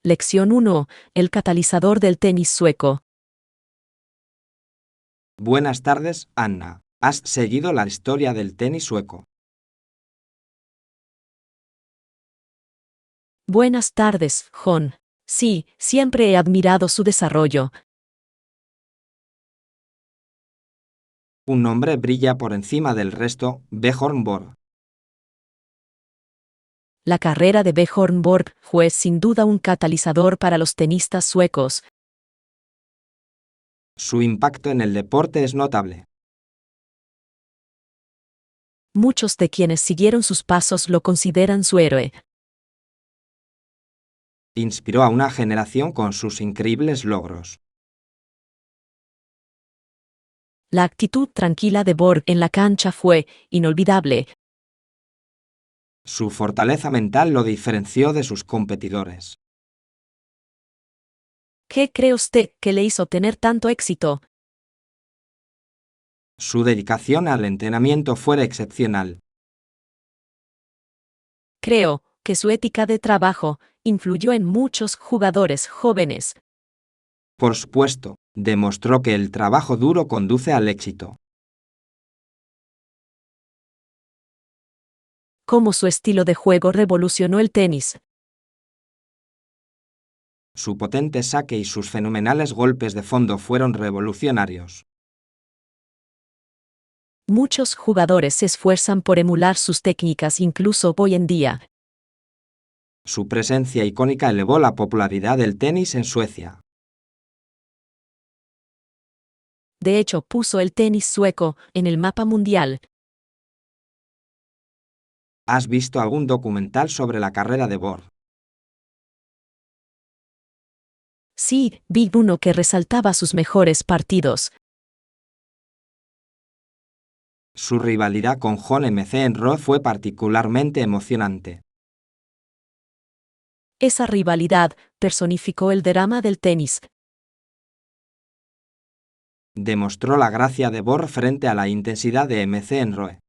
Lección 1. El catalizador del tenis sueco. Buenas tardes, Anna. ¿Has seguido la historia del tenis sueco? Buenas tardes, John. Sí, siempre he admirado su desarrollo. Un nombre brilla por encima del resto, Björn Borg. La carrera de Björn Borg fue sin duda un catalizador para los tenistas suecos. Su impacto en el deporte es notable. Muchos de quienes siguieron sus pasos lo consideran su héroe. Inspiró a una generación con sus increíbles logros. La actitud tranquila de Borg en la cancha fue inolvidable. Su fortaleza mental lo diferenció de sus competidores. ¿Qué cree usted que le hizo tener tanto éxito? Su dedicación al entrenamiento fue excepcional. Creo que su ética de trabajo influyó en muchos jugadores jóvenes. Por supuesto, demostró que el trabajo duro conduce al éxito. Cómo su estilo de juego revolucionó el tenis. Su potente saque y sus fenomenales golpes de fondo fueron revolucionarios. Muchos jugadores se esfuerzan por emular sus técnicas incluso hoy en día. Su presencia icónica elevó la popularidad del tenis en Suecia. De hecho, puso el tenis sueco en el mapa mundial. ¿Has visto algún documental sobre la carrera de Borg? Sí, vi uno que resaltaba sus mejores partidos. Su rivalidad con John McEnroe fue particularmente emocionante. Esa rivalidad personificó el drama del tenis. Demostró la gracia de Borg frente a la intensidad de McEnroe.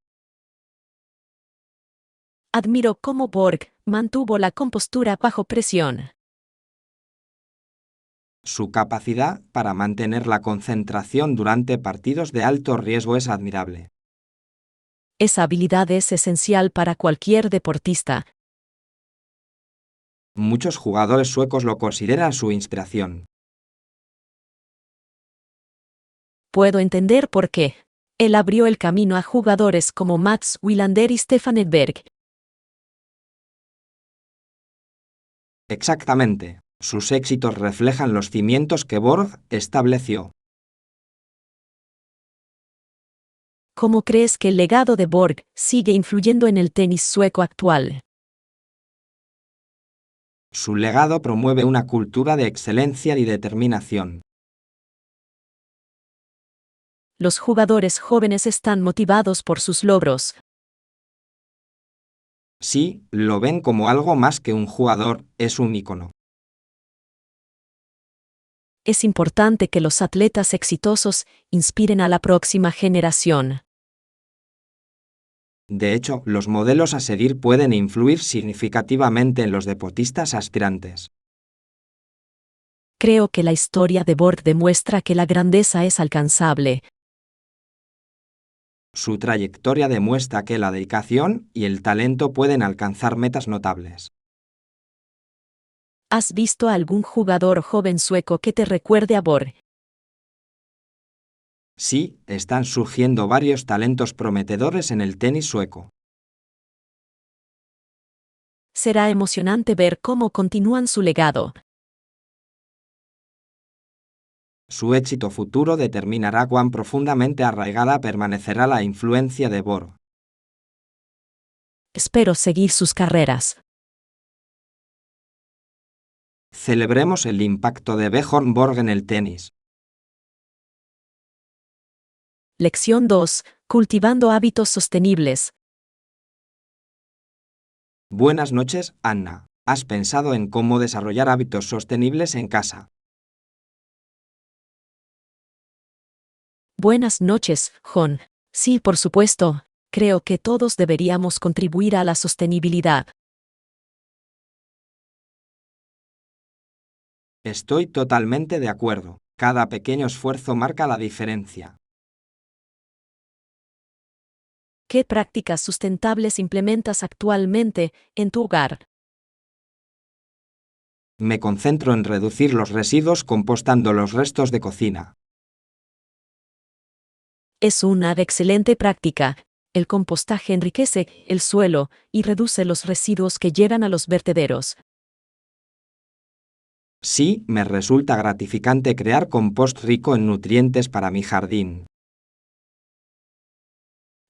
Admiro cómo Borg mantuvo la compostura bajo presión. Su capacidad para mantener la concentración durante partidos de alto riesgo es admirable. Esa habilidad es esencial para cualquier deportista. Muchos jugadores suecos lo consideran su inspiración. Puedo entender por qué. Él abrió el camino a jugadores como Mats Wilander y Stefan Edberg. Exactamente. Sus éxitos reflejan los cimientos que Borg estableció. ¿Cómo crees que el legado de Borg sigue influyendo en el tenis sueco actual? Su legado promueve una cultura de excelencia y determinación. Los jugadores jóvenes están motivados por sus logros. Sí, lo ven como algo más que un jugador, es un ícono. Es importante que los atletas exitosos inspiren a la próxima generación. De hecho, los modelos a seguir pueden influir significativamente en los deportistas aspirantes. Creo que la historia de Borg demuestra que la grandeza es alcanzable. Su trayectoria demuestra que la dedicación y el talento pueden alcanzar metas notables. ¿Has visto a algún jugador joven sueco que te recuerde a Borg? Sí, están surgiendo varios talentos prometedores en el tenis sueco. Será emocionante ver cómo continúan su legado. Su éxito futuro determinará cuán profundamente arraigada permanecerá la influencia de Borg. Espero seguir sus carreras. Celebremos el impacto de Björn Borg en el tenis. Lección 2. Cultivando hábitos sostenibles. Buenas noches, Anna. ¿Has pensado en cómo desarrollar hábitos sostenibles en casa? Buenas noches, John. Sí, por supuesto. Creo que todos deberíamos contribuir a la sostenibilidad. Estoy totalmente de acuerdo. Cada pequeño esfuerzo marca la diferencia. ¿Qué prácticas sustentables implementas actualmente en tu hogar? Me concentro en reducir los residuos compostando los restos de cocina. Es una excelente práctica. El compostaje enriquece el suelo y reduce los residuos que llegan a los vertederos. Sí, me resulta gratificante crear compost rico en nutrientes para mi jardín.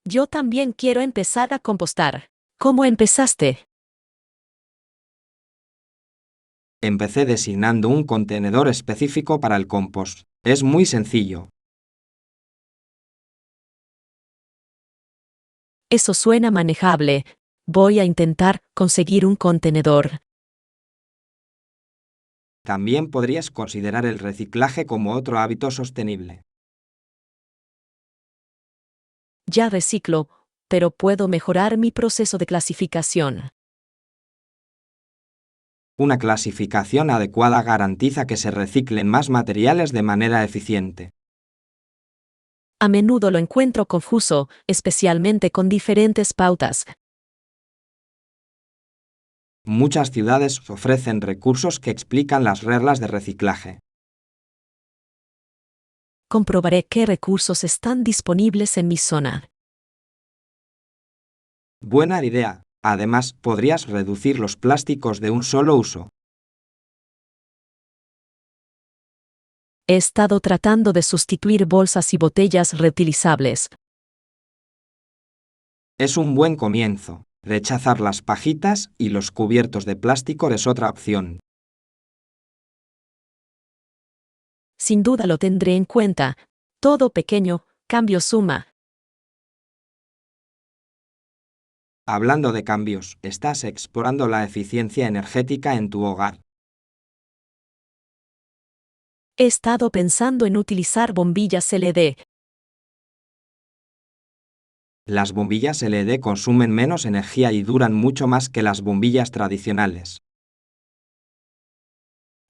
Yo también quiero empezar a compostar. ¿Cómo empezaste? Empecé designando un contenedor específico para el compost. Es muy sencillo. Eso suena manejable. Voy a intentar conseguir un contenedor. También podrías considerar el reciclaje como otro hábito sostenible. Ya reciclo, pero puedo mejorar mi proceso de clasificación. Una clasificación adecuada garantiza que se reciclen más materiales de manera eficiente. A menudo lo encuentro confuso, especialmente con diferentes pautas. Muchas ciudades ofrecen recursos que explican las reglas de reciclaje. Comprobaré qué recursos están disponibles en mi zona. Buena idea. Además, podrías reducir los plásticos de un solo uso. He estado tratando de sustituir bolsas y botellas reutilizables. Es un buen comienzo. Rechazar las pajitas y los cubiertos de plástico es otra opción. Sin duda lo tendré en cuenta. Todo pequeño cambio suma. Hablando de cambios, estás explorando la eficiencia energética en tu hogar. He estado pensando en utilizar bombillas LED. Las bombillas LED consumen menos energía y duran mucho más que las bombillas tradicionales.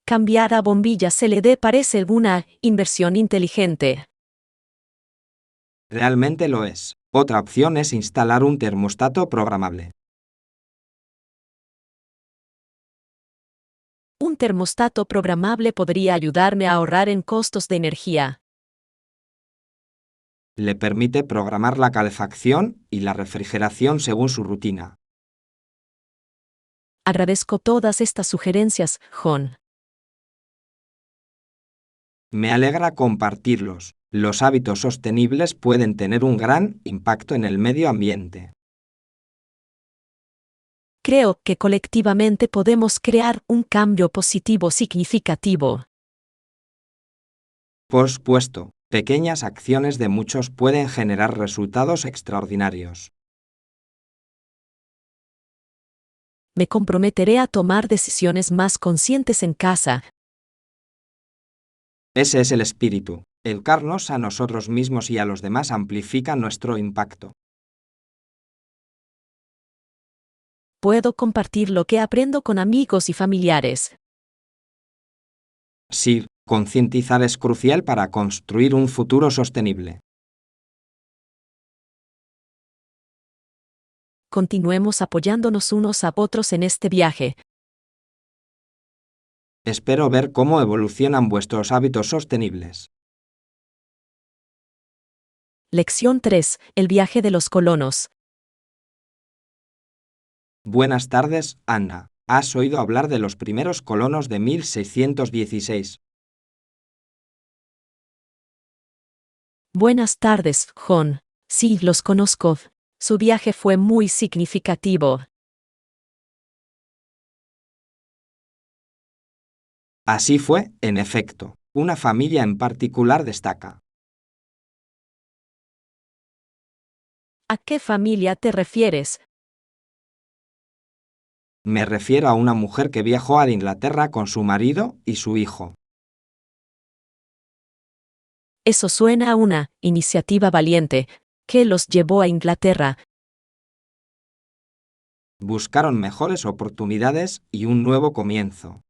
Cambiar a bombillas LED parece una inversión inteligente. Realmente lo es. Otra opción es instalar un termostato programable. Un termostato programable podría ayudarme a ahorrar en costos de energía. Le permite programar la calefacción y la refrigeración según su rutina. Agradezco todas estas sugerencias, John. Me alegra compartirlos. Los hábitos sostenibles pueden tener un gran impacto en el medio ambiente. Creo que colectivamente podemos crear un cambio positivo significativo. Por supuesto, pequeñas acciones de muchos pueden generar resultados extraordinarios. Me comprometeré a tomar decisiones más conscientes en casa. Ese es el espíritu. Educarnos a nosotros mismos y a los demás amplifica nuestro impacto. Puedo compartir lo que aprendo con amigos y familiares. Sí, concientizar es crucial para construir un futuro sostenible. Continuemos apoyándonos unos a otros en este viaje. Espero ver cómo evolucionan vuestros hábitos sostenibles. Lección 3. El viaje de los colonos. Buenas tardes, Anna. ¿Has oído hablar de los primeros colonos de 1616? Buenas tardes, John. Sí, los conozco. Su viaje fue muy significativo. Así fue, en efecto. Una familia en particular destaca. ¿A qué familia te refieres? Me refiero a una mujer que viajó a Inglaterra con su marido y su hijo. Eso suena a una iniciativa valiente. ¿Qué los llevó a Inglaterra? Buscaron mejores oportunidades y un nuevo comienzo.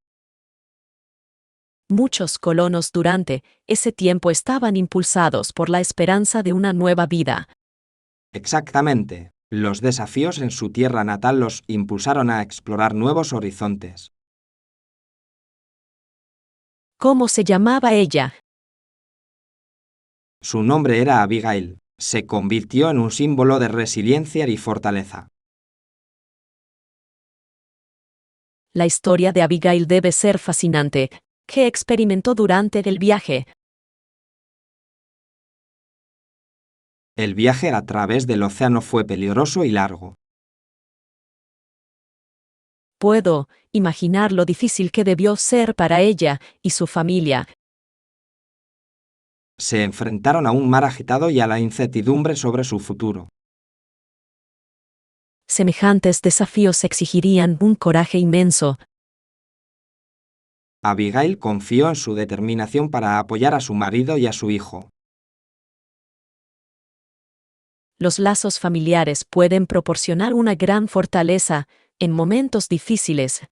Muchos colonos durante ese tiempo estaban impulsados por la esperanza de una nueva vida. Exactamente. Los desafíos en su tierra natal los impulsaron a explorar nuevos horizontes. ¿Cómo se llamaba ella? Su nombre era Abigail. Se convirtió en un símbolo de resiliencia y fortaleza. La historia de Abigail debe ser fascinante. ¿Qué experimentó durante el viaje? El viaje a través del océano fue peligroso y largo. Puedo imaginar lo difícil que debió ser para ella y su familia. Se enfrentaron a un mar agitado y a la incertidumbre sobre su futuro. Semejantes desafíos exigirían un coraje inmenso. Abigail confió en su determinación para apoyar a su marido y a su hijo. Los lazos familiares pueden proporcionar una gran fortaleza en momentos difíciles.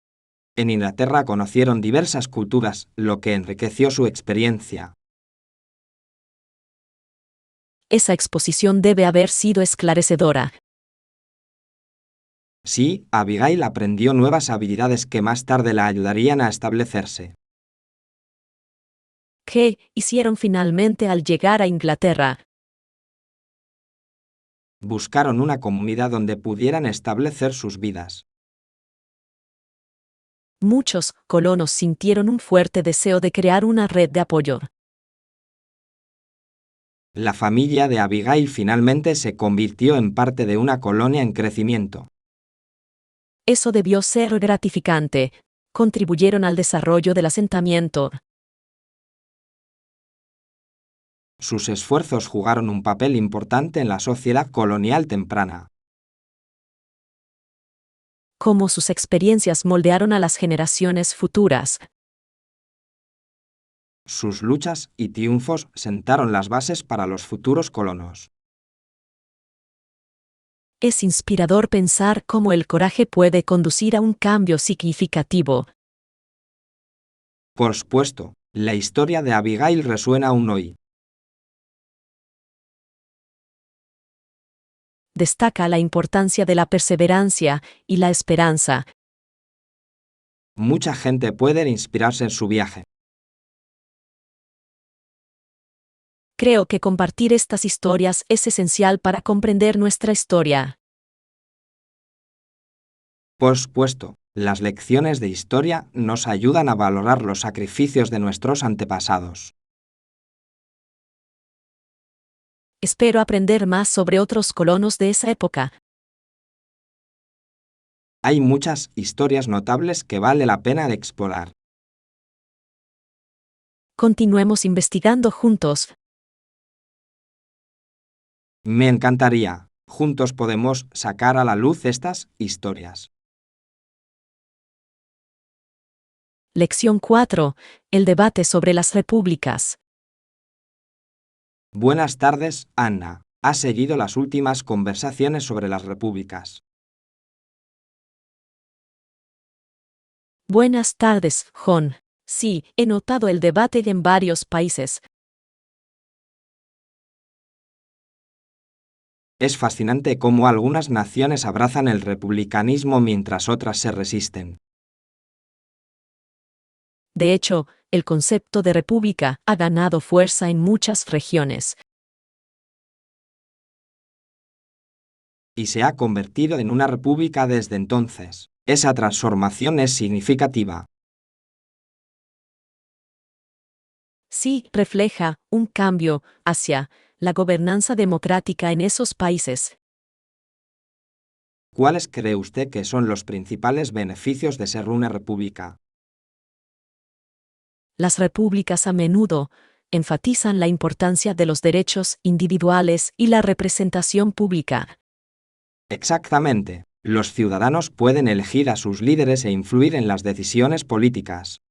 En Inglaterra conocieron diversas culturas, lo que enriqueció su experiencia. Esa exposición debe haber sido esclarecedora. Sí, Abigail aprendió nuevas habilidades que más tarde la ayudarían a establecerse. ¿Qué hicieron finalmente al llegar a Inglaterra? Buscaron una comunidad donde pudieran establecer sus vidas. Muchos colonos sintieron un fuerte deseo de crear una red de apoyo. La familia de Abigail finalmente se convirtió en parte de una colonia en crecimiento. Eso debió ser gratificante. Contribuyeron al desarrollo del asentamiento. Sus esfuerzos jugaron un papel importante en la sociedad colonial temprana. Cómo sus experiencias moldearon a las generaciones futuras. Sus luchas y triunfos sentaron las bases para los futuros colonos. Es inspirador pensar cómo el coraje puede conducir a un cambio significativo. Por supuesto, la historia de Abigail resuena aún hoy. Destaca la importancia de la perseverancia y la esperanza. Mucha gente puede inspirarse en su viaje. Creo que compartir estas historias es esencial para comprender nuestra historia. Por supuesto, las lecciones de historia nos ayudan a valorar los sacrificios de nuestros antepasados. Espero aprender más sobre otros colonos de esa época. Hay muchas historias notables que vale la pena de explorar. Continuemos investigando juntos. Me encantaría. Juntos podemos sacar a la luz estas historias. Lección 4. El debate sobre las repúblicas. Buenas tardes, Anna. ¿Has seguido las últimas conversaciones sobre las repúblicas? Buenas tardes, John. Sí, he notado el debate en varios países. Es fascinante cómo algunas naciones abrazan el republicanismo mientras otras se resisten. De hecho, el concepto de república ha ganado fuerza en muchas regiones. Y se ha convertido en una república desde entonces. Esa transformación es significativa. Sí, refleja un cambio hacia la gobernanza democrática en esos países. ¿Cuáles cree usted que son los principales beneficios de ser una república? Las repúblicas a menudo enfatizan la importancia de los derechos individuales y la representación pública. Exactamente. Los ciudadanos pueden elegir a sus líderes e influir en las decisiones políticas.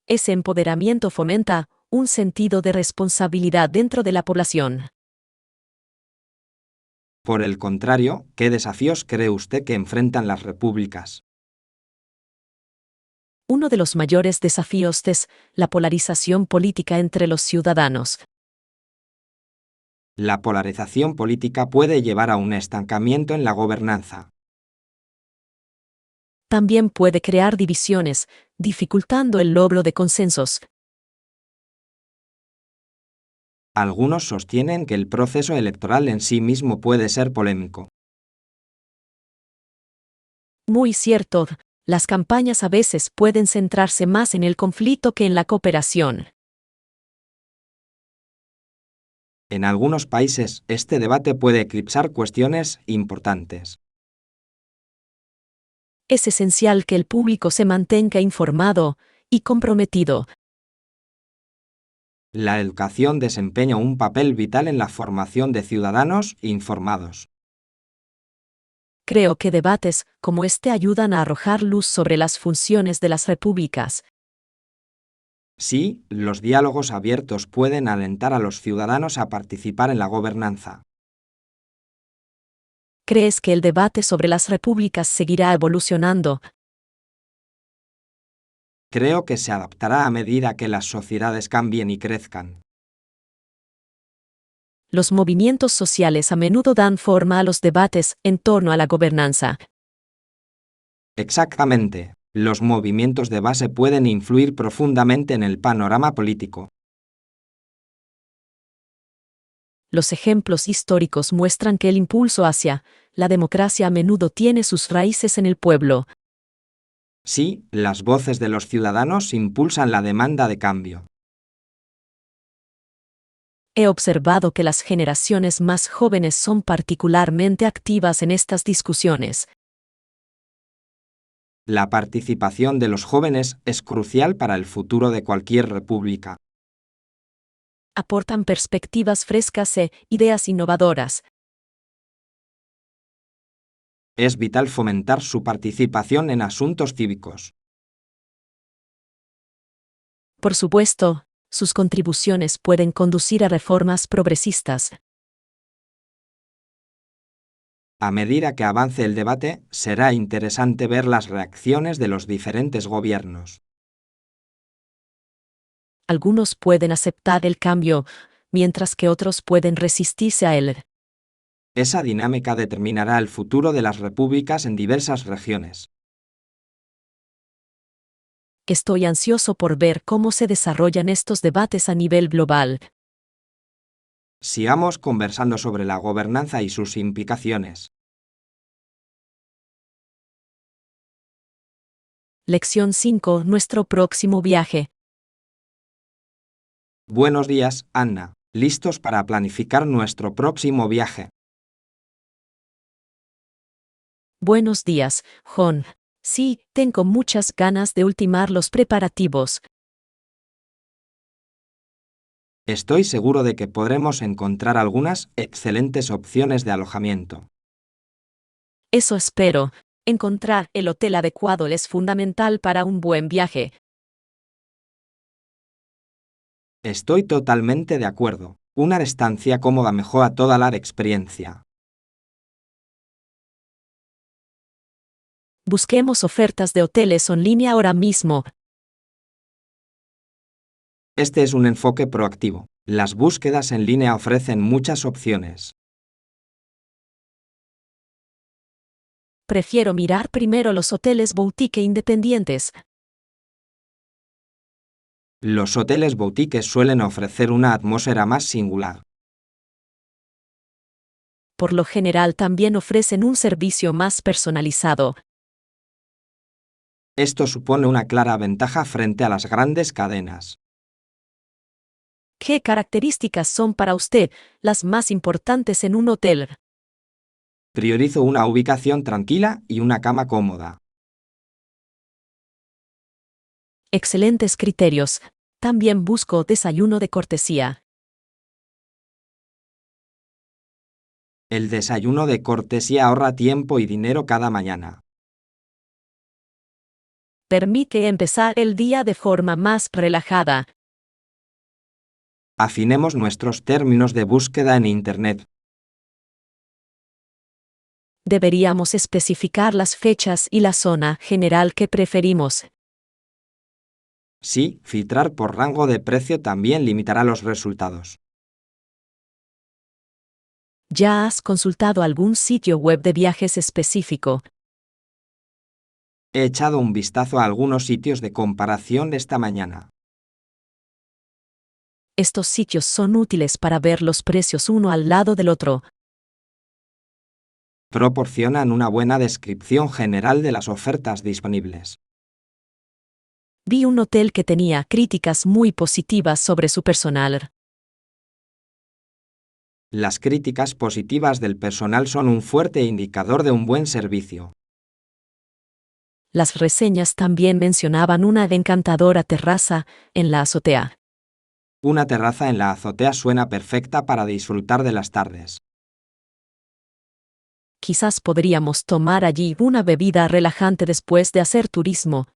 Ese empoderamiento fomenta un sentido de responsabilidad dentro de la población. Por el contrario, ¿qué desafíos cree usted que enfrentan las repúblicas? Uno de los mayores desafíos es la polarización política entre los ciudadanos. La polarización política puede llevar a un estancamiento en la gobernanza. También puede crear divisiones, dificultando el logro de consensos. Algunos sostienen que el proceso electoral en sí mismo puede ser polémico. Muy cierto, las campañas a veces pueden centrarse más en el conflicto que en la cooperación. En algunos países, este debate puede eclipsar cuestiones importantes. Es esencial que el público se mantenga informado y comprometido. La educación desempeña un papel vital en la formación de ciudadanos informados. Creo que debates como este ayudan a arrojar luz sobre las funciones de las repúblicas. Sí, los diálogos abiertos pueden alentar a los ciudadanos a participar en la gobernanza. ¿Crees que el debate sobre las repúblicas seguirá evolucionando? Creo que se adaptará a medida que las sociedades cambien y crezcan. Los movimientos sociales a menudo dan forma a los debates en torno a la gobernanza. Exactamente. Los movimientos de base pueden influir profundamente en el panorama político. Los ejemplos históricos muestran que el impulso hacia la democracia a menudo tiene sus raíces en el pueblo. Sí, las voces de los ciudadanos impulsan la demanda de cambio. He observado que las generaciones más jóvenes son particularmente activas en estas discusiones. La participación de los jóvenes es crucial para el futuro de cualquier república. Aportan perspectivas frescas e ideas innovadoras. Es vital fomentar su participación en asuntos cívicos. Por supuesto, sus contribuciones pueden conducir a reformas progresistas. A medida que avance el debate, será interesante ver las reacciones de los diferentes gobiernos. Algunos pueden aceptar el cambio, mientras que otros pueden resistirse a él. Esa dinámica determinará el futuro de las repúblicas en diversas regiones. Estoy ansioso por ver cómo se desarrollan estos debates a nivel global. Sigamos conversando sobre la gobernanza y sus implicaciones. Lección 5. Nuestro próximo viaje. Buenos días, Anna. ¿Listos para planificar nuestro próximo viaje? Buenos días, John. Sí, tengo muchas ganas de ultimar los preparativos. Estoy seguro de que podremos encontrar algunas excelentes opciones de alojamiento. Eso espero. Encontrar el hotel adecuado es fundamental para un buen viaje. Estoy totalmente de acuerdo. Una estancia cómoda mejora toda la experiencia. Busquemos ofertas de hoteles en línea ahora mismo. Este es un enfoque proactivo. Las búsquedas en línea ofrecen muchas opciones. Prefiero mirar primero los hoteles boutique independientes. Los hoteles boutiques suelen ofrecer una atmósfera más singular. Por lo general también ofrecen un servicio más personalizado. Esto supone una clara ventaja frente a las grandes cadenas. ¿Qué características son para usted las más importantes en un hotel? Priorizo una ubicación tranquila y una cama cómoda. Excelentes criterios. También busco desayuno de cortesía. El desayuno de cortesía ahorra tiempo y dinero cada mañana. Permite empezar el día de forma más relajada. Afinemos nuestros términos de búsqueda en Internet. Deberíamos especificar las fechas y la zona general que preferimos. Sí, filtrar por rango de precio también limitará los resultados. ¿Ya has consultado algún sitio web de viajes específico? He echado un vistazo a algunos sitios de comparación esta mañana. Estos sitios son útiles para ver los precios uno al lado del otro. Proporcionan una buena descripción general de las ofertas disponibles. Vi un hotel que tenía críticas muy positivas sobre su personal. Las críticas positivas del personal son un fuerte indicador de un buen servicio. Las reseñas también mencionaban una encantadora terraza en la azotea. Una terraza en la azotea suena perfecta para disfrutar de las tardes. Quizás podríamos tomar allí una bebida relajante después de hacer turismo.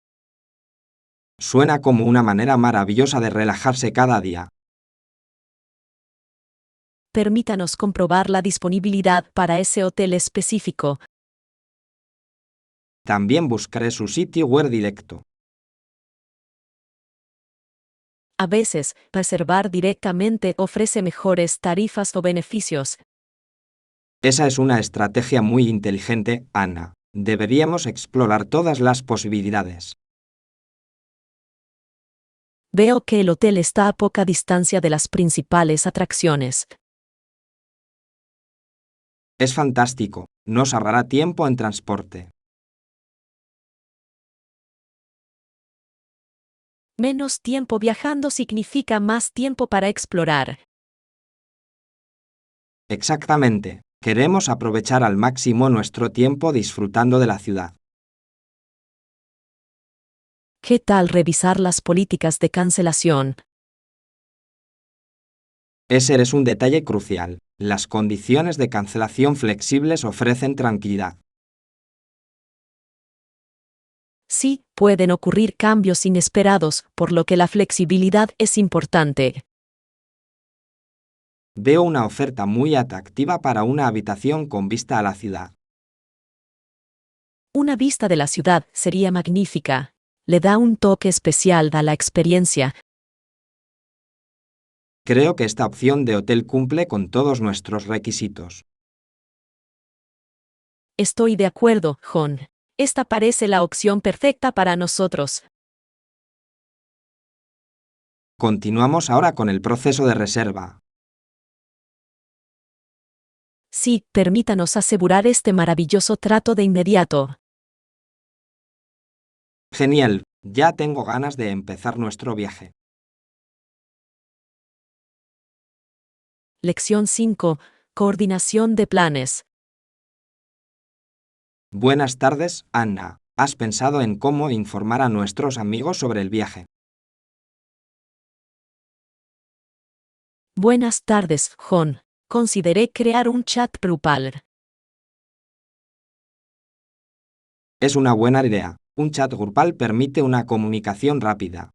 Suena como una manera maravillosa de relajarse cada día. Permítanos comprobar la disponibilidad para ese hotel específico. También buscaré su sitio web directo. A veces, reservar directamente ofrece mejores tarifas o beneficios. Esa es una estrategia muy inteligente, Ana. Deberíamos explorar todas las posibilidades. Veo que el hotel está a poca distancia de las principales atracciones. Es fantástico. Nos ahorrará tiempo en transporte. Menos tiempo viajando significa más tiempo para explorar. Exactamente. Queremos aprovechar al máximo nuestro tiempo disfrutando de la ciudad. ¿Qué tal revisar las políticas de cancelación? Ese es un detalle crucial. Las condiciones de cancelación flexibles ofrecen tranquilidad. Sí, pueden ocurrir cambios inesperados, por lo que la flexibilidad es importante. Veo una oferta muy atractiva para una habitación con vista a la ciudad. Una vista de la ciudad sería magnífica. Le da un toque especial a la experiencia. Creo que esta opción de hotel cumple con todos nuestros requisitos. Estoy de acuerdo, John. Esta parece la opción perfecta para nosotros. Continuamos ahora con el proceso de reserva. Sí, permítanos asegurar este maravilloso trato de inmediato. Genial, ya tengo ganas de empezar nuestro viaje. Lección 5. Coordinación de planes. Buenas tardes, Anna. ¿Has pensado en cómo informar a nuestros amigos sobre el viaje? Buenas tardes, John. Consideré crear un chat grupal. Es una buena idea. Un chat grupal permite una comunicación rápida.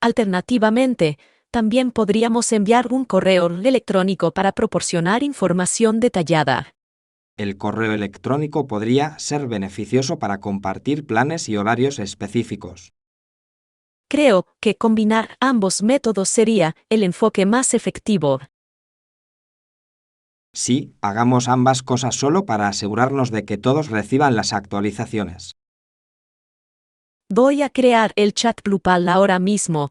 Alternativamente, también podríamos enviar un correo electrónico para proporcionar información detallada. El correo electrónico podría ser beneficioso para compartir planes y horarios específicos. Creo que combinar ambos métodos sería el enfoque más efectivo. Sí, hagamos ambas cosas solo para asegurarnos de que todos reciban las actualizaciones. Voy a crear el chat grupal ahora mismo.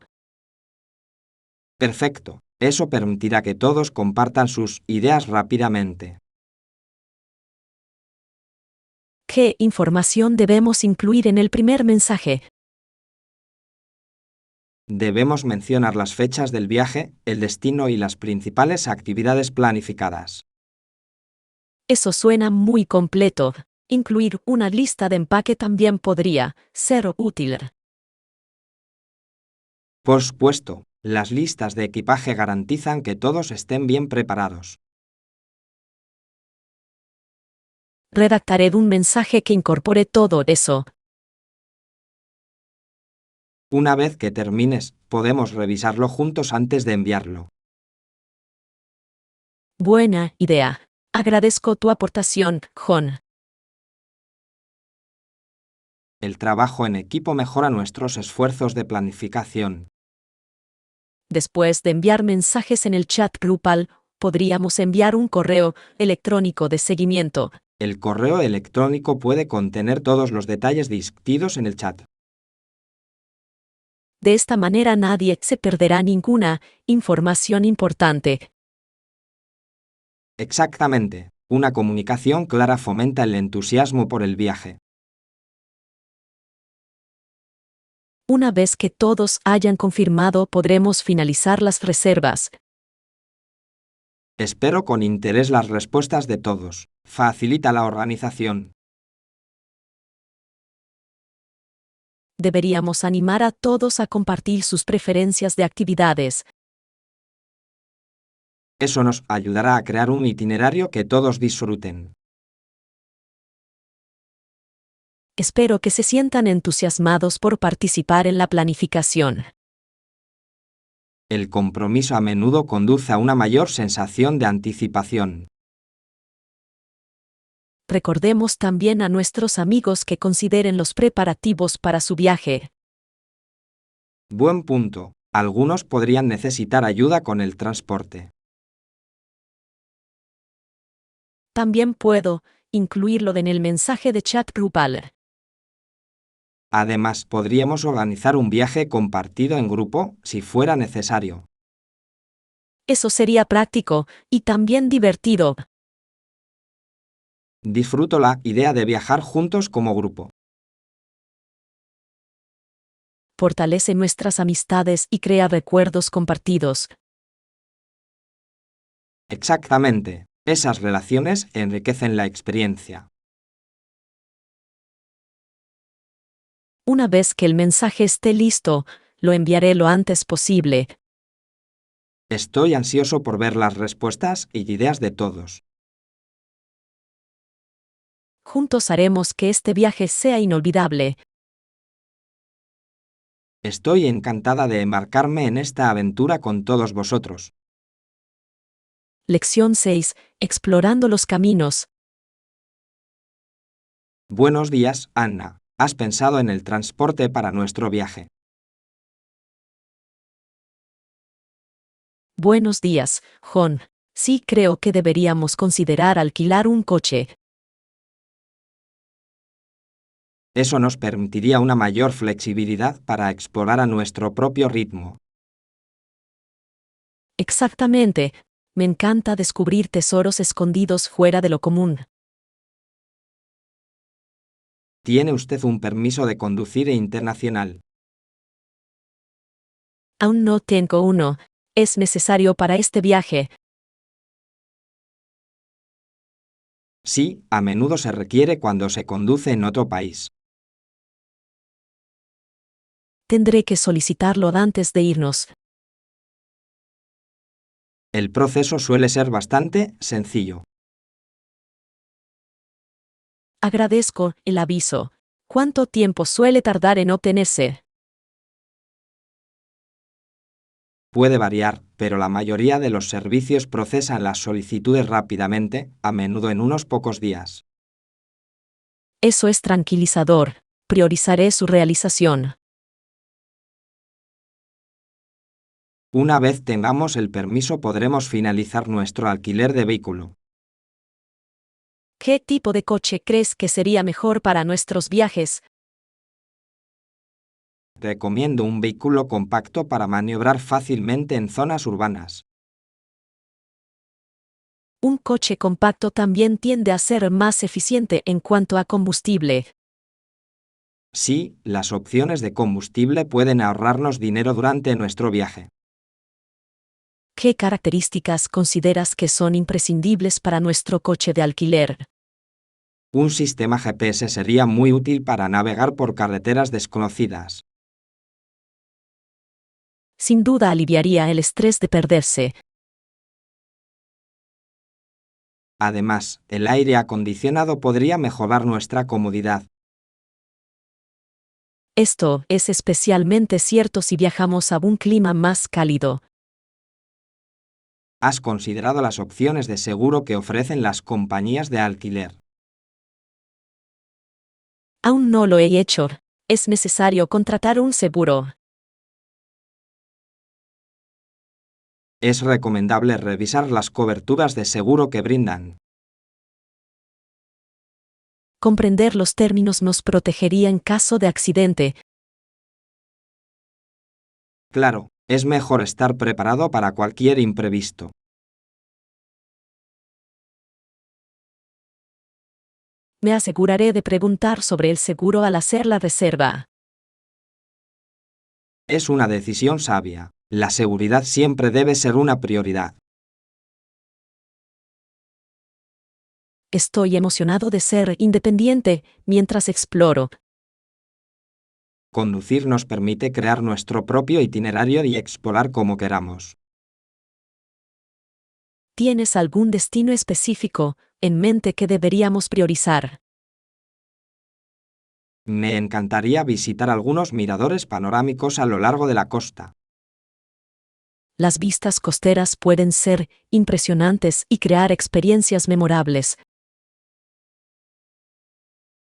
Perfecto. Eso permitirá que todos compartan sus ideas rápidamente. ¿Qué información debemos incluir en el primer mensaje? Debemos mencionar las fechas del viaje, el destino y las principales actividades planificadas. Eso suena muy completo. Incluir una lista de empaque también podría ser útil. Por supuesto, las listas de equipaje garantizan que todos estén bien preparados. Redactaré un mensaje que incorpore todo eso. Una vez que termines, podemos revisarlo juntos antes de enviarlo. Buena idea. . Agradezco tu aportación, John. El trabajo en equipo mejora nuestros esfuerzos de planificación. Después de enviar mensajes en el chat grupal, podríamos enviar un correo electrónico de seguimiento. El correo electrónico puede contener todos los detalles discutidos en el chat. De esta manera nadie se perderá ninguna información importante. Exactamente. Una comunicación clara fomenta el entusiasmo por el viaje. Una vez que todos hayan confirmado, podremos finalizar las reservas. Espero con interés las respuestas de todos. Facilita la organización. Deberíamos animar a todos a compartir sus preferencias de actividades. Eso nos ayudará a crear un itinerario que todos disfruten. Espero que se sientan entusiasmados por participar en la planificación. El compromiso a menudo conduce a una mayor sensación de anticipación. Recordemos también a nuestros amigos que consideren los preparativos para su viaje. Buen punto. Algunos podrían necesitar ayuda con el transporte. También puedo incluirlo en el mensaje de chat grupal. Además, podríamos organizar un viaje compartido en grupo, si fuera necesario. Eso sería práctico y también divertido. Disfruto la idea de viajar juntos como grupo. Fortalece nuestras amistades y crea recuerdos compartidos. Exactamente. Esas relaciones enriquecen la experiencia. Una vez que el mensaje esté listo, lo enviaré lo antes posible. Estoy ansioso por ver las respuestas y ideas de todos. Juntos haremos que este viaje sea inolvidable. Estoy encantada de embarcarme en esta aventura con todos vosotros. Lección 6. Explorando los caminos. Buenos días, Anna. ¿Has pensado en el transporte para nuestro viaje? Buenos días, John. Sí, creo que deberíamos considerar alquilar un coche. Eso nos permitiría una mayor flexibilidad para explorar a nuestro propio ritmo. Exactamente. Me encanta descubrir tesoros escondidos fuera de lo común. ¿Tiene usted un permiso de conducir internacional? Aún no tengo uno. Es necesario para este viaje. Sí, a menudo se requiere cuando se conduce en otro país. Tendré que solicitarlo antes de irnos. El proceso suele ser bastante sencillo. Agradezco el aviso. ¿Cuánto tiempo suele tardar en obtenerse? Puede variar, pero la mayoría de los servicios procesan las solicitudes rápidamente, a menudo en unos pocos días. Eso es tranquilizador. Priorizaré su realización. Una vez tengamos el permiso podremos finalizar nuestro alquiler de vehículo. ¿Qué tipo de coche crees que sería mejor para nuestros viajes? Recomiendo un vehículo compacto para maniobrar fácilmente en zonas urbanas. Un coche compacto también tiende a ser más eficiente en cuanto a combustible. Sí, las opciones de combustible pueden ahorrarnos dinero durante nuestro viaje. ¿Qué características consideras que son imprescindibles para nuestro coche de alquiler? Un sistema GPS sería muy útil para navegar por carreteras desconocidas. Sin duda aliviaría el estrés de perderse. Además, el aire acondicionado podría mejorar nuestra comodidad. Esto es especialmente cierto si viajamos a un clima más cálido. ¿Has considerado las opciones de seguro que ofrecen las compañías de alquiler? Aún no lo he hecho. Es necesario contratar un seguro. Es recomendable revisar las coberturas de seguro que brindan. Comprender los términos nos protegería en caso de accidente. Claro, es mejor estar preparado para cualquier imprevisto. Me aseguraré de preguntar sobre el seguro al hacer la reserva. Es una decisión sabia. La seguridad siempre debe ser una prioridad. Estoy emocionado de ser independiente mientras exploro. Conducir nos permite crear nuestro propio itinerario y explorar como queramos. ¿Tienes algún destino específico en mente que deberíamos priorizar? Me encantaría visitar algunos miradores panorámicos a lo largo de la costa. Las vistas costeras pueden ser impresionantes y crear experiencias memorables.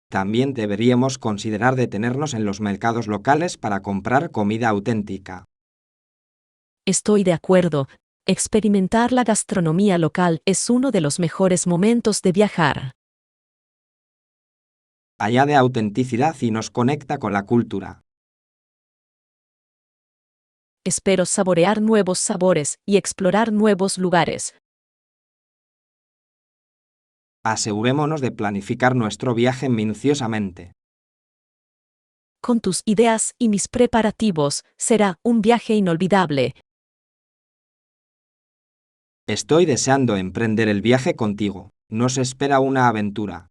También deberíamos considerar detenernos en los mercados locales para comprar comida auténtica. Estoy de acuerdo. Experimentar la gastronomía local es uno de los mejores momentos de viajar. Añade autenticidad y nos conecta con la cultura. Espero saborear nuevos sabores y explorar nuevos lugares. Asegurémonos de planificar nuestro viaje minuciosamente. Con tus ideas y mis preparativos, será un viaje inolvidable. Estoy deseando emprender el viaje contigo. Nos espera una aventura.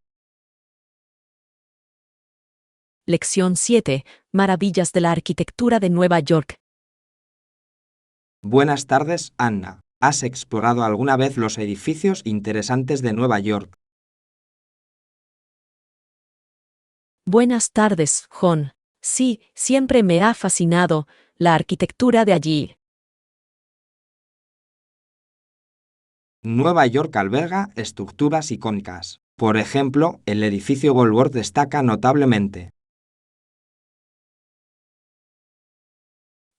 Lección 7. Maravillas de la arquitectura de Nueva York. Buenas tardes, Anna. ¿Has explorado alguna vez los edificios interesantes de Nueva York? Buenas tardes, John. Sí, siempre me ha fascinado la arquitectura de allí. Nueva York alberga estructuras icónicas. Por ejemplo, el edificio Woolworth destaca notablemente.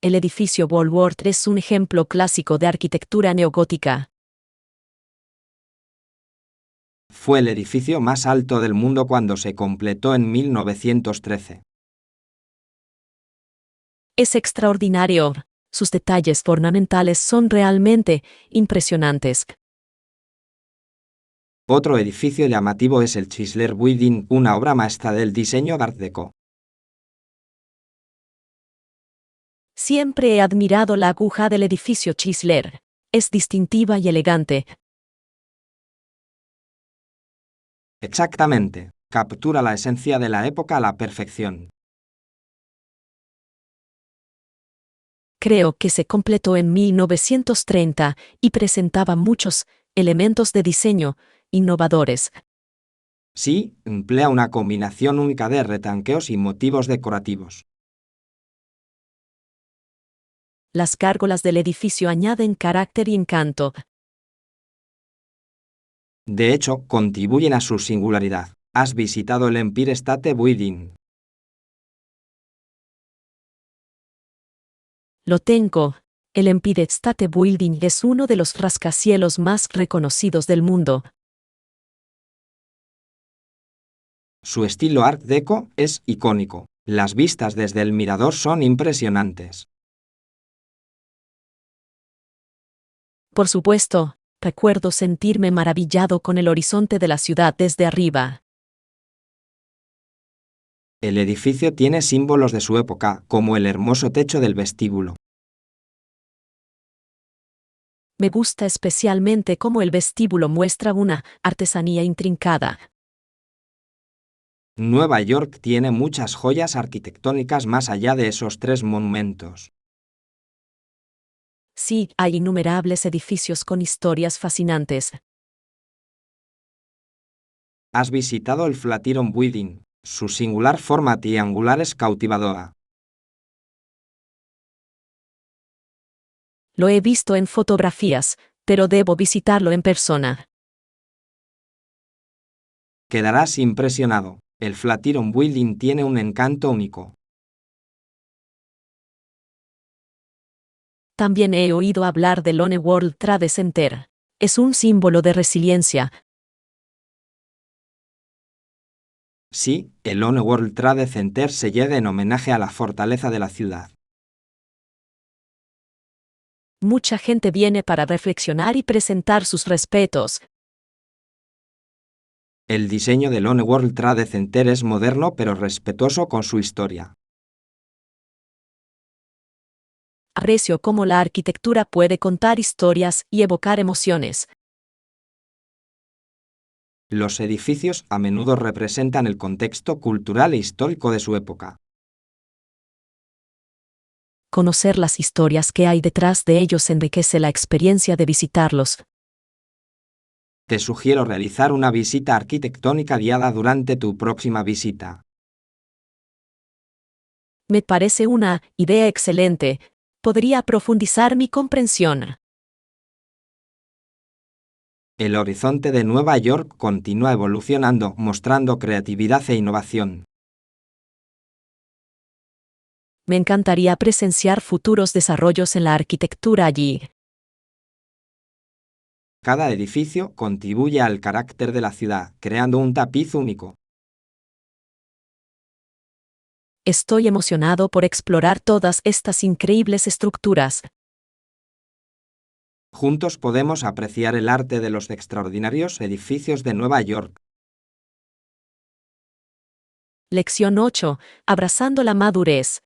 El edificio Woolworth es un ejemplo clásico de arquitectura neogótica. Fue el edificio más alto del mundo cuando se completó en 1913. Es extraordinario. Sus detalles ornamentales son realmente impresionantes. Otro edificio llamativo es el Chrysler Building, una obra maestra del diseño Art Deco. Siempre he admirado la aguja del edificio Chrysler. Es distintiva y elegante. Exactamente. Captura la esencia de la época a la perfección. Creo que se completó en 1930 y presentaba muchos elementos de diseño innovadores. Sí, emplea una combinación única de retanqueos y motivos decorativos. Las gárgolas del edificio añaden carácter y encanto. De hecho, contribuyen a su singularidad. ¿Has visitado el Empire State Building? Lo tengo. El Empire State Building es uno de los rascacielos más reconocidos del mundo. Su estilo Art Deco es icónico. Las vistas desde el mirador son impresionantes. Por supuesto, recuerdo sentirme maravillado con el horizonte de la ciudad desde arriba. El edificio tiene símbolos de su época, como el hermoso techo del vestíbulo. Me gusta especialmente cómo el vestíbulo muestra una artesanía intrincada. Nueva York tiene muchas joyas arquitectónicas más allá de esos tres monumentos. Sí, hay innumerables edificios con historias fascinantes. ¿Has visitado el Flatiron Building? Su singular forma triangular es cautivadora. Lo he visto en fotografías, pero debo visitarlo en persona. Quedarás impresionado. El Flatiron Building tiene un encanto único. También he oído hablar del One World Trade Center. Es un símbolo de resiliencia. Sí, el One World Trade Center se llega en homenaje a la fortaleza de la ciudad. Mucha gente viene para reflexionar y presentar sus respetos. El diseño del One World Trade Center es moderno pero respetuoso con su historia. Aprecio cómo la arquitectura puede contar historias y evocar emociones. Los edificios a menudo representan el contexto cultural e histórico de su época. Conocer las historias que hay detrás de ellos enriquece la experiencia de visitarlos. Te sugiero realizar una visita arquitectónica guiada durante tu próxima visita. Me parece una idea excelente. Podría profundizar mi comprensión. El horizonte de Nueva York continúa evolucionando, mostrando creatividad e innovación. Me encantaría presenciar futuros desarrollos en la arquitectura allí. Cada edificio contribuye al carácter de la ciudad, creando un tapiz único. Estoy emocionado por explorar todas estas increíbles estructuras. Juntos podemos apreciar el arte de los extraordinarios edificios de Nueva York. Lección 8. Abrazando la madurez.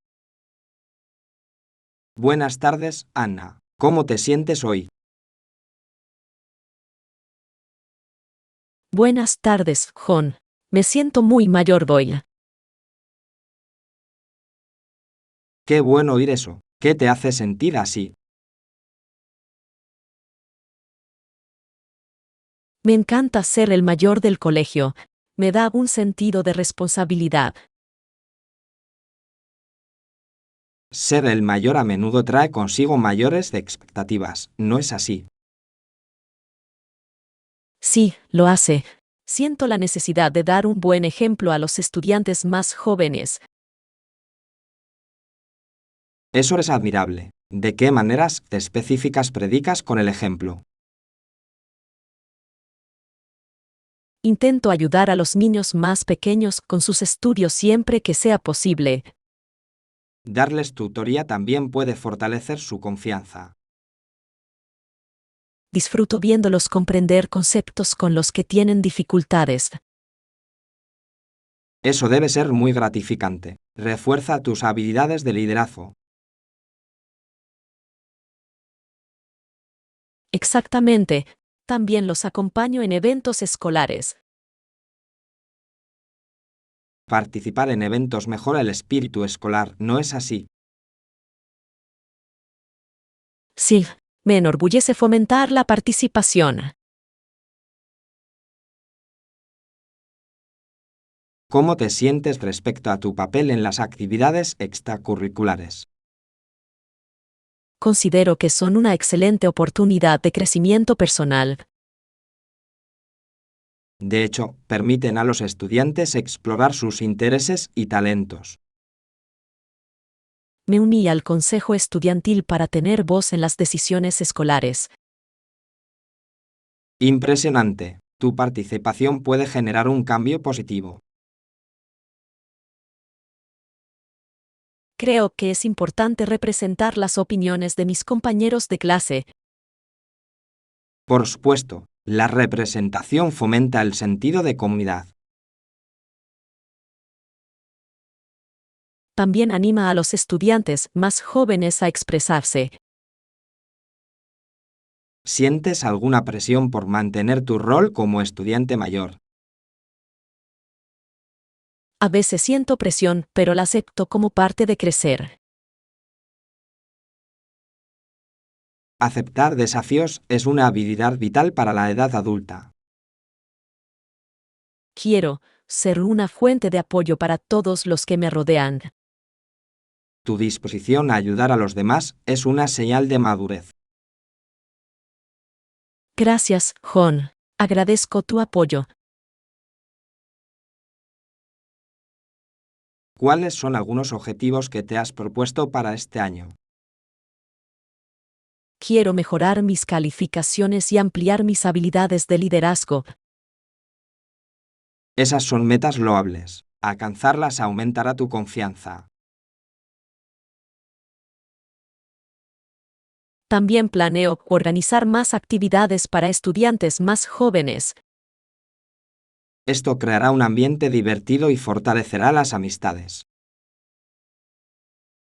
Buenas tardes, Anna. ¿Cómo te sientes hoy? Buenas tardes, John. Me siento muy mayor hoy. Qué bueno oír eso. ¿Qué te hace sentir así? Me encanta ser el mayor del colegio. Me da un sentido de responsabilidad. Ser el mayor a menudo trae consigo mayores expectativas, ¿no es así? Sí, lo hace. Siento la necesidad de dar un buen ejemplo a los estudiantes más jóvenes. Eso es admirable. ¿De qué maneras específicas predicas con el ejemplo? Intento ayudar a los niños más pequeños con sus estudios siempre que sea posible. Darles tutoría también puede fortalecer su confianza. Disfruto viéndolos comprender conceptos con los que tienen dificultades. Eso debe ser muy gratificante. Refuerza tus habilidades de liderazgo. Exactamente. También los acompaño en eventos escolares. Participar en eventos mejora el espíritu escolar, ¿no es así? Sí, me enorgullece fomentar la participación. ¿Cómo te sientes respecto a tu papel en las actividades extracurriculares? Considero que son una excelente oportunidad de crecimiento personal. De hecho, permiten a los estudiantes explorar sus intereses y talentos. Me uní al consejo estudiantil para tener voz en las decisiones escolares. Impresionante. Tu participación puede generar un cambio positivo. Creo que es importante representar las opiniones de mis compañeros de clase. Por supuesto, la representación fomenta el sentido de comunidad. También anima a los estudiantes más jóvenes a expresarse. ¿Sientes alguna presión por mantener tu rol como estudiante mayor? A veces siento presión, pero la acepto como parte de crecer. Aceptar desafíos es una habilidad vital para la edad adulta. Quiero ser una fuente de apoyo para todos los que me rodean. Tu disposición a ayudar a los demás es una señal de madurez. Gracias, John. Agradezco tu apoyo. ¿Cuáles son algunos objetivos que te has propuesto para este año? Quiero mejorar mis calificaciones y ampliar mis habilidades de liderazgo. Esas son metas loables. Alcanzarlas aumentará tu confianza. También planeo organizar más actividades para estudiantes más jóvenes. Esto creará un ambiente divertido y fortalecerá las amistades.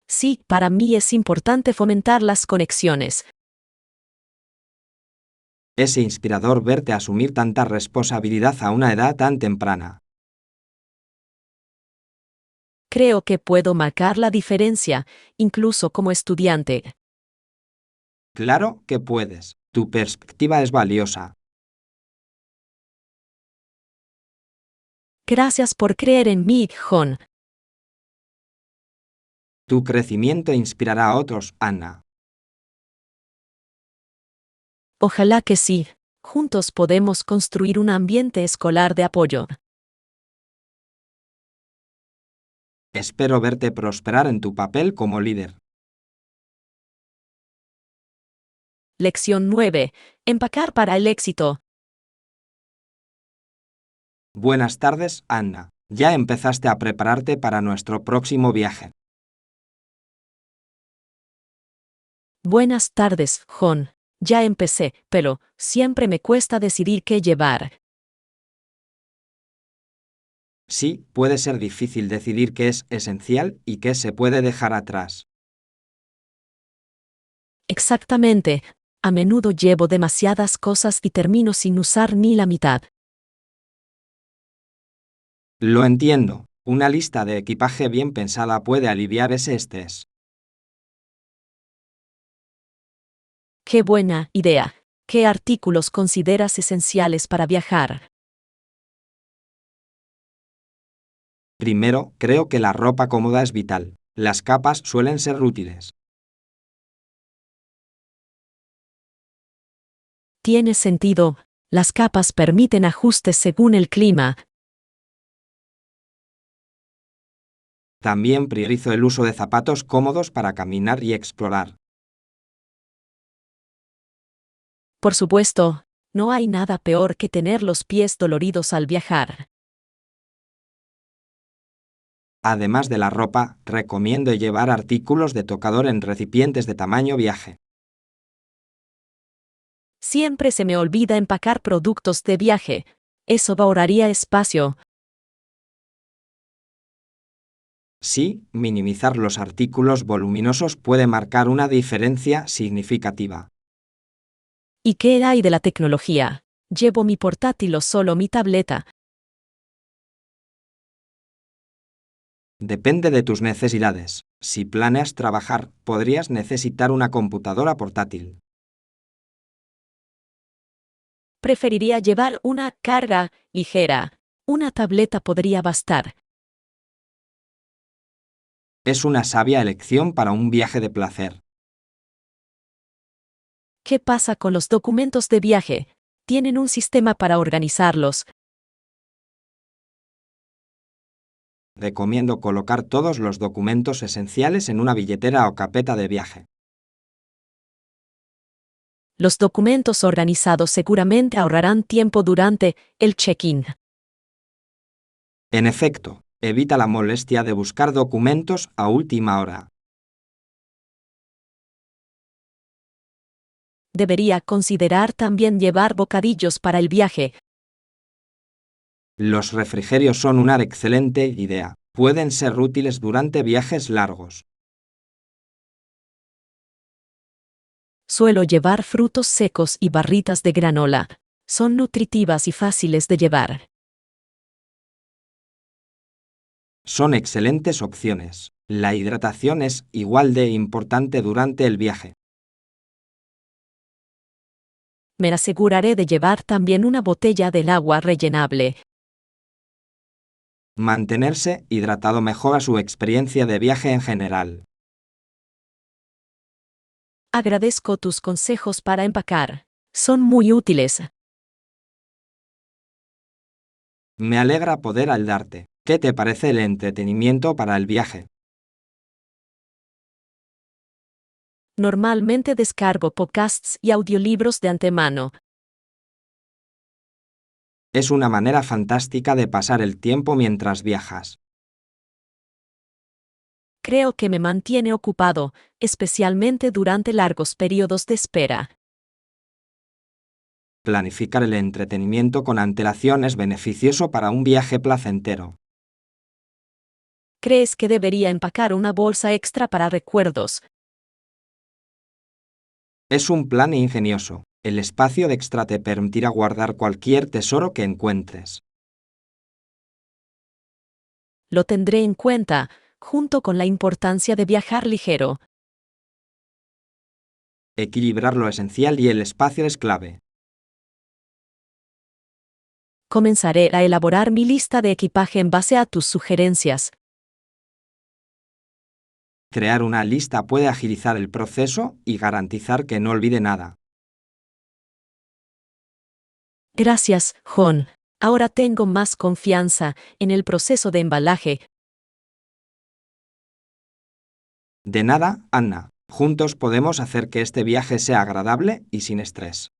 Sí, para mí es importante fomentar las conexiones. Es inspirador verte asumir tanta responsabilidad a una edad tan temprana. Creo que puedo marcar la diferencia, incluso como estudiante. Claro que puedes. Tu perspectiva es valiosa. Gracias por creer en mí, John. Tu crecimiento inspirará a otros, Anna. Ojalá que sí. Juntos podemos construir un ambiente escolar de apoyo. Espero verte prosperar en tu papel como líder. Lección 9. Empacar para el éxito. Buenas tardes, Anna. ¿Ya empezaste a prepararte para nuestro próximo viaje? Buenas tardes, John. Ya empecé, pero siempre me cuesta decidir qué llevar. Sí, puede ser difícil decidir qué es esencial y qué se puede dejar atrás. Exactamente. A menudo llevo demasiadas cosas y termino sin usar ni la mitad. Lo entiendo. Una lista de equipaje bien pensada puede aliviar ese estrés. ¡Qué buena idea! ¿Qué artículos consideras esenciales para viajar? Primero, creo que la ropa cómoda es vital. Las capas suelen ser útiles. Tiene sentido. Las capas permiten ajustes según el clima. También priorizo el uso de zapatos cómodos para caminar y explorar. Por supuesto, no hay nada peor que tener los pies doloridos al viajar. Además de la ropa, recomiendo llevar artículos de tocador en recipientes de tamaño viaje. Siempre se me olvida empacar productos de viaje. Eso ahorraría espacio. Sí, minimizar los artículos voluminosos puede marcar una diferencia significativa. ¿Y qué hay de la tecnología? ¿Llevo mi portátil o solo mi tableta? Depende de tus necesidades. Si planeas trabajar, podrías necesitar una computadora portátil. Preferiría llevar una carga ligera. Una tableta podría bastar. Es una sabia elección para un viaje de placer. ¿Qué pasa con los documentos de viaje? ¿Tienen un sistema para organizarlos? Recomiendo colocar todos los documentos esenciales en una billetera o carpeta de viaje. Los documentos organizados seguramente ahorrarán tiempo durante el check-in. En efecto, evita la molestia de buscar documentos a última hora. Debería considerar también llevar bocadillos para el viaje. Los refrigerios son una excelente idea. Pueden ser útiles durante viajes largos. Suelo llevar frutos secos y barritas de granola. Son nutritivas y fáciles de llevar. Son excelentes opciones. La hidratación es igual de importante durante el viaje. Me aseguraré de llevar también una botella del agua rellenable. Mantenerse hidratado mejora su experiencia de viaje en general. Agradezco tus consejos para empacar. Son muy útiles. Me alegra poder ayudarte. ¿Qué te parece el entretenimiento para el viaje? Normalmente descargo podcasts y audiolibros de antemano. Es una manera fantástica de pasar el tiempo mientras viajas. Creo que me mantiene ocupado, especialmente durante largos periodos de espera. Planificar el entretenimiento con antelación es beneficioso para un viaje placentero. ¿Crees que debería empacar una bolsa extra para recuerdos? Es un plan ingenioso. El espacio de extra te permitirá guardar cualquier tesoro que encuentres. Lo tendré en cuenta, junto con la importancia de viajar ligero. Equilibrar lo esencial y el espacio es clave. Comenzaré a elaborar mi lista de equipaje en base a tus sugerencias. Crear una lista puede agilizar el proceso y garantizar que no olvide nada. Gracias, John. Ahora tengo más confianza en el proceso de embalaje. De nada, Anna. Juntos podemos hacer que este viaje sea agradable y sin estrés.